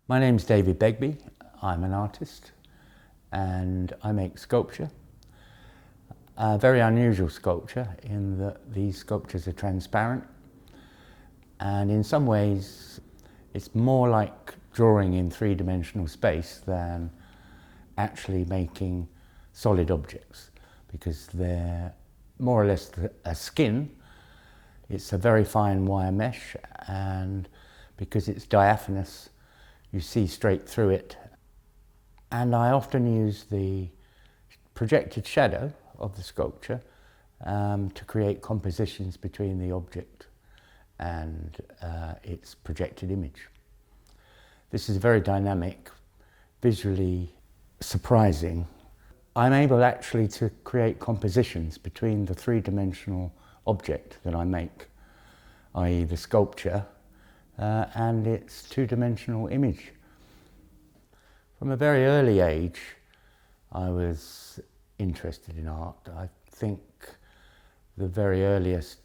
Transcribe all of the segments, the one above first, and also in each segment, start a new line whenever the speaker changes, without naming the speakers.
My name's David Begbie. I'm an artist and I make sculpture. A very unusual sculpture in that these sculptures are transparent, and in some ways it's more like drawing in three-dimensional space than actually making solid objects, because they're more or less a skin. It's a very fine wire mesh, and because it's diaphanous, you see straight through it. And I often use the projected shadow of the sculpture to create compositions between the object and its projected image. This is very dynamic, visually surprising. I'm able actually to create compositions between the three-dimensional object that I make, i.e. the sculpture, and its two-dimensional image. From a very early age, I was interested in art. I think the very earliest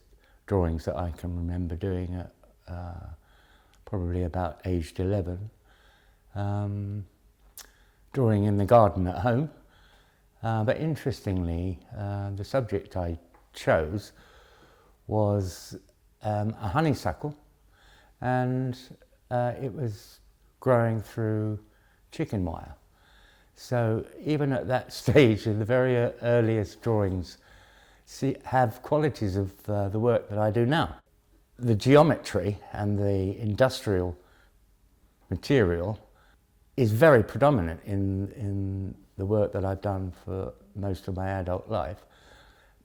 drawings that I can remember doing at probably about aged 11, drawing in the garden at home. But interestingly, the subject I chose was a honeysuckle, and it was growing through chicken wire. So even at that stage, in the very earliest drawings, have qualities of the work that I do now. The geometry and the industrial material is very predominant in the work that I've done for most of my adult life,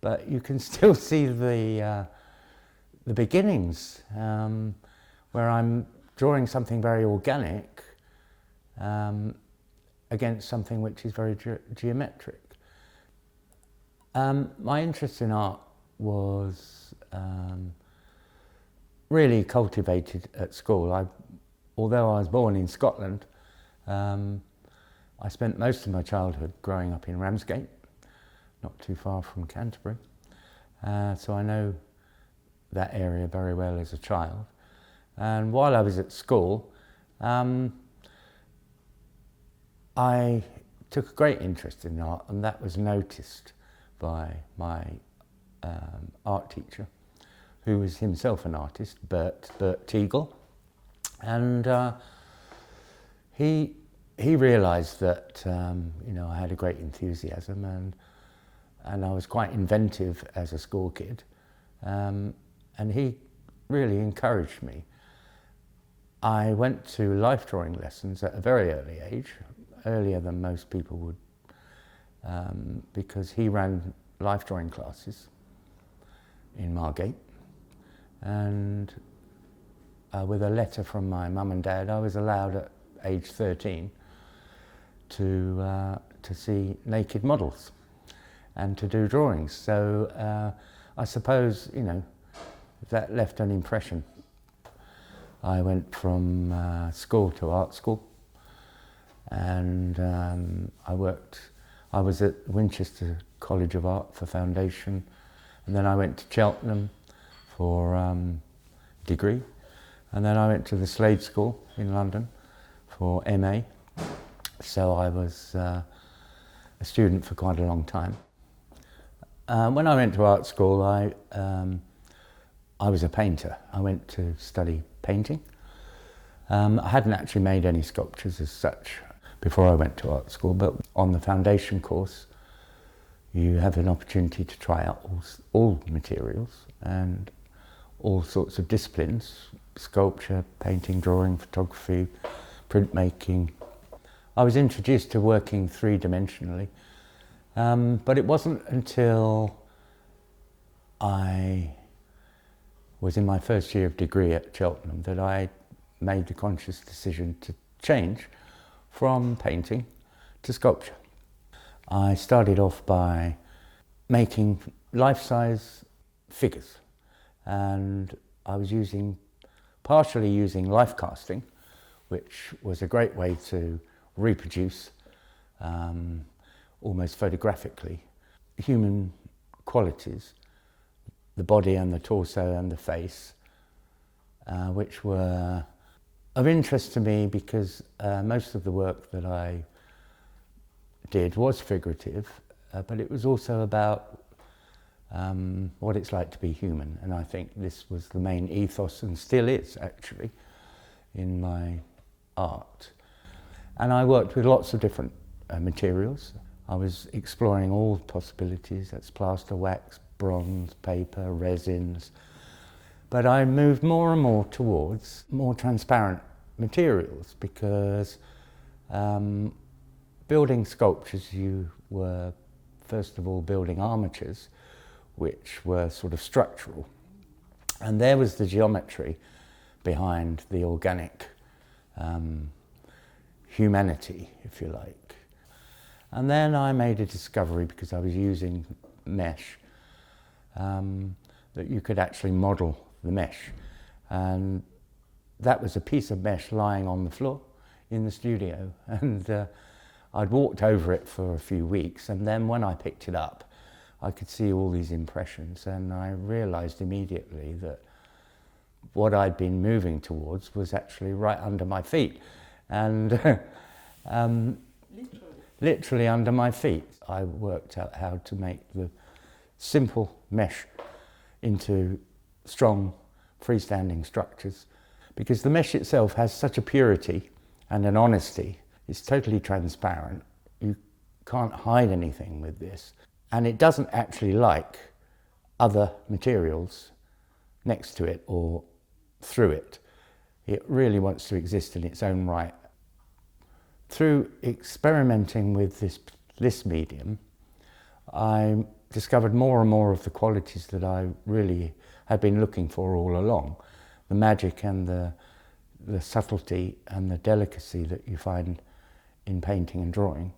but you can still see the beginnings where I'm drawing something very organic against something which is very geometric. My interest in art was really cultivated at school. Although I was born in Scotland, I spent most of my childhood growing up in Ramsgate, not too far from Canterbury, so I know that area very well as a child. And while I was at school, I took a great interest in art, and that was noticed by my art teacher, who was himself an artist, Bert Teagle. And he realised that I had a great enthusiasm, and I was quite inventive as a school kid, and he really encouraged me. I went to life drawing lessons at a very early age, earlier than most people would, because he ran life drawing classes in Margate, and with a letter from my mum and dad, I was allowed at age 13 to see naked models and to do drawings. So I suppose that left an impression. I went from school to art school, and I was at Winchester College of Art for foundation, and then I went to Cheltenham for degree, and then I went to the Slade School in London for MA. So I was a student for quite a long time. When I went to art school, I was a painter. I went to study painting. I hadn't actually made any sculptures as such before I went to art school, but on the foundation course you have an opportunity to try out all materials and all sorts of disciplines: sculpture, painting, drawing, photography, printmaking. I was introduced to working three-dimensionally, but it wasn't until I was in my first year of degree at Cheltenham that I made the conscious decision to change from painting to sculpture. I started off by making life-size figures, and I was partially using life casting, which was a great way to reproduce almost photographically human qualities, the body and the torso and the face, which were of interest to me because most of the work that I did was figurative, but it was also about what it's like to be human. And I think this was the main ethos, and still is actually, in my art. And I worked with lots of different materials. I was exploring all possibilities. That's plaster, wax, bronze, paper, resins. But I moved more and more towards more transparent materials because building sculptures, you were first of all building armatures, which were sort of structural. And there was the geometry behind the organic humanity, if you like. And then I made a discovery, because I was using mesh, that you could actually model the mesh. And that was a piece of mesh lying on the floor in the studio. And I'd walked over it for a few weeks, and then when I picked it up, I could see all these impressions, and I realized immediately that what I'd been moving towards was actually right under my feet. And literally under my feet. I worked out how to make the simple mesh into strong freestanding structures, because the mesh itself has such a purity and an honesty. It's totally transparent. You can't hide anything with this. And it doesn't actually like other materials next to it or through it. It really wants to exist in its own right. Through experimenting with this medium, I discovered more and more of the qualities that I really had been looking for all along. The magic and the subtlety and the delicacy that you find in painting and drawing,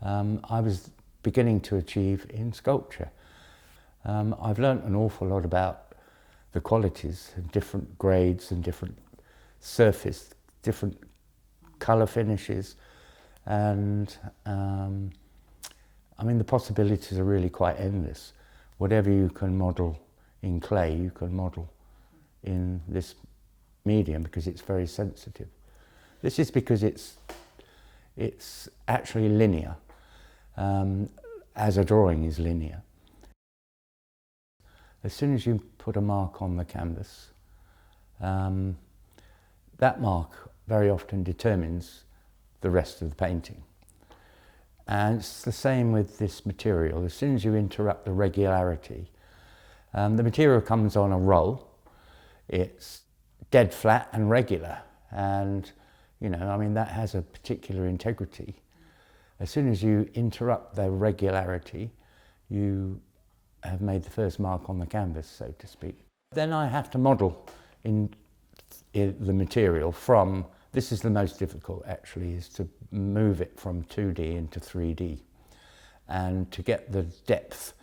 I was beginning to achieve in sculpture. I've learnt an awful lot about the qualities and different grades and different surface, different colour finishes, and I mean the possibilities are really quite endless. Whatever you can model in clay, you can model in this medium, because it's very sensitive. This is because it's actually linear, as a drawing is linear. As soon as you put a mark on the canvas, that mark very often determines the rest of the painting. And it's the same with this material. As soon as you interrupt the regularity, the material comes on a roll. It's dead flat and regular, and you know, I mean, that has a particular integrity. As soon as you interrupt the regularity, you have made the first mark on the canvas, so to speak. Then I have to model in the material from, this is the most difficult actually, is to move it from 2D into 3D, and to get the depth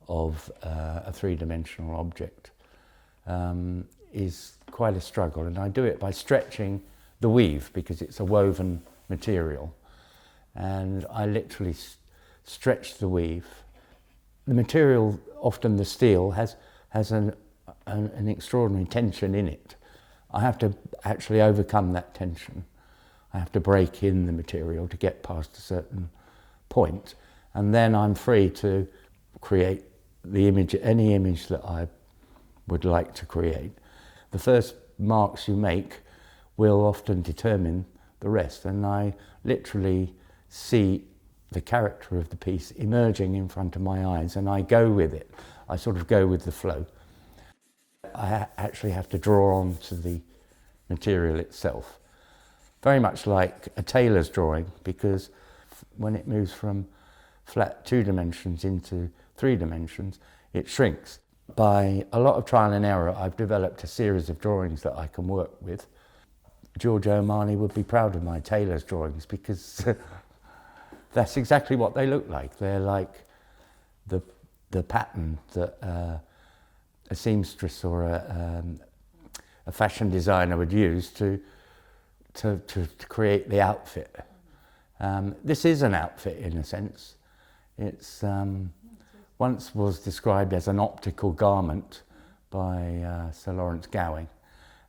of a three-dimensional object is quite a struggle, and I do it by stretching the weave, because it's a woven material, and I literally stretch the weave. The material, often the steel, has an extraordinary tension in it. I have to actually overcome that tension. I have to break in the material to get past a certain point, and then I'm free to create the image, any image that I would like to create. The first marks you make will often determine the rest, and I literally see the character of the piece emerging in front of my eyes, and I go with it. I sort of go with the flow. I actually have to draw on to the material itself, very much like a tailor's drawing, because when it moves from flat 2 dimensions into 3 dimensions, it shrinks. By a lot of trial and error, I've developed a series of drawings that I can work with. Giorgio Armani would be proud of my tailor's drawings, because that's exactly what they look like. They're like the pattern that a seamstress or a fashion designer would use to create the outfit. This is an outfit in a sense. It's once was described as an optical garment by Sir Lawrence Gowing,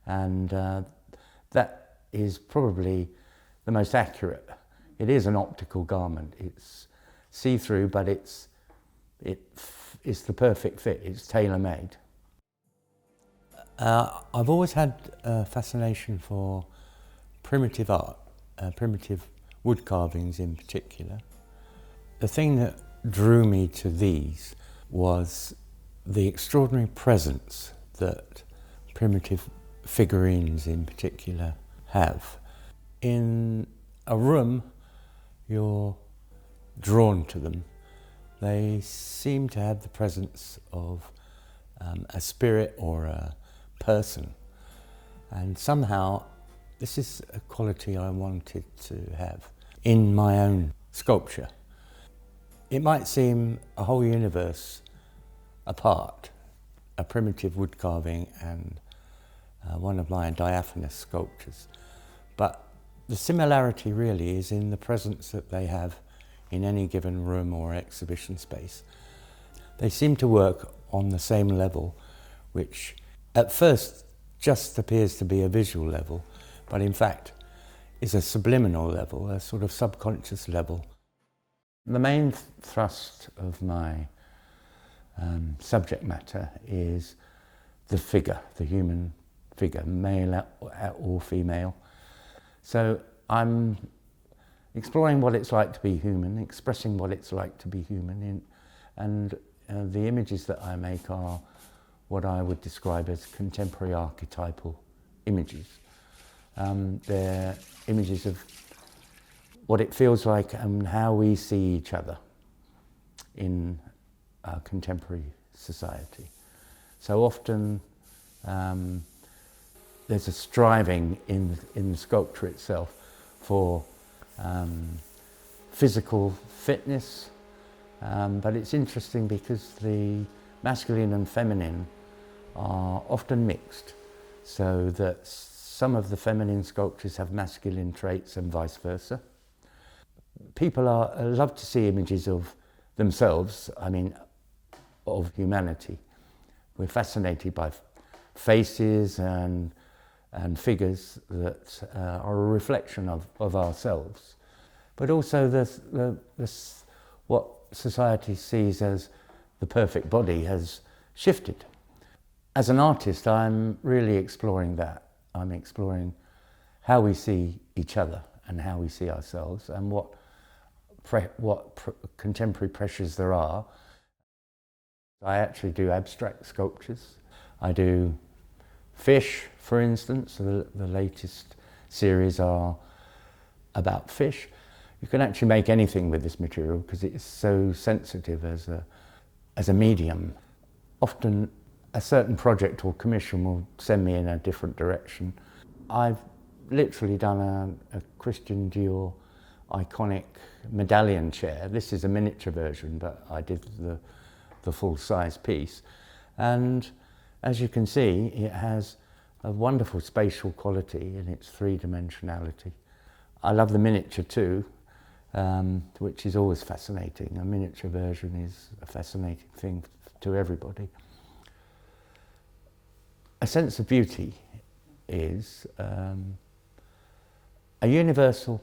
and that is probably the most accurate. It is an optical garment. It's see-through, but it's the perfect fit. It's tailor-made. I've always had a fascination for primitive art, primitive wood carvings in particular. The thing that drew me to these was the extraordinary presence that primitive figurines in particular have. In a room, you're drawn to them. They seem to have the presence of a spirit or a person, and somehow this is a quality I wanted to have in my own sculpture. It might seem a whole universe apart, a primitive wood carving and one of my diaphanous sculptures, but the similarity really is in the presence that they have in any given room or exhibition space. They seem to work on the same level, which at first just appears to be a visual level, but in fact is a subliminal level, a sort of subconscious level. The main thrust of my subject matter is the figure, the human figure, male or female. So I'm exploring what it's like to be human, expressing what it's like to be human, and the images that I make are what I would describe as contemporary archetypal images. They're images of what it feels like and how we see each other in our contemporary society. So often there's a striving in the sculpture itself for physical fitness, but it's interesting because the masculine and feminine are often mixed, so that some of the feminine sculptures have masculine traits and vice versa. People love to see images of themselves, of humanity. We're fascinated by faces and figures that are a reflection of ourselves. But also what society sees as the perfect body has shifted. As an artist, I'm really exploring that. I'm exploring how we see each other and how we see ourselves, and what contemporary pressures there are. I actually do abstract sculptures. I do fish, for instance. The latest series are about fish. You can actually make anything with this material because it's so sensitive as a medium. Often a certain project or commission will send me in a different direction. I've literally done a Christian Dior iconic medallion chair. This is a miniature version, but I did the full-size piece. And as you can see, it has a wonderful spatial quality in its three-dimensionality. I love the miniature too, which is always fascinating. A miniature version is a fascinating thing to everybody. A sense of beauty is a universal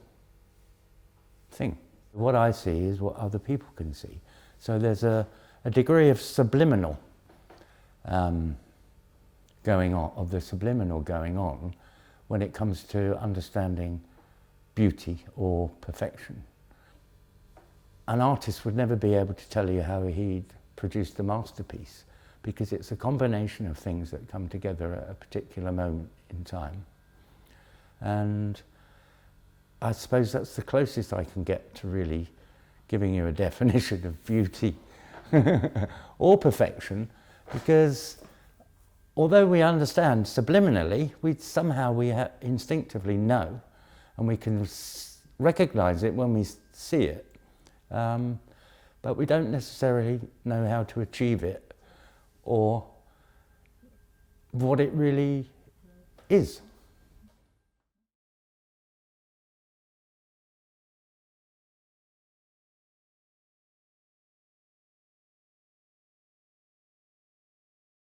thing. What I see is what other people can see. So there's a degree of subliminal going on when it comes to understanding beauty or perfection. An artist would never be able to tell you how he'd produced a masterpiece, because it's a combination of things that come together at a particular moment in time. And I suppose that's the closest I can get to really giving you a definition of beauty or perfection, because although we understand subliminally, we instinctively know, and we can recognize it when we see it, but we don't necessarily know how to achieve it or what it really is.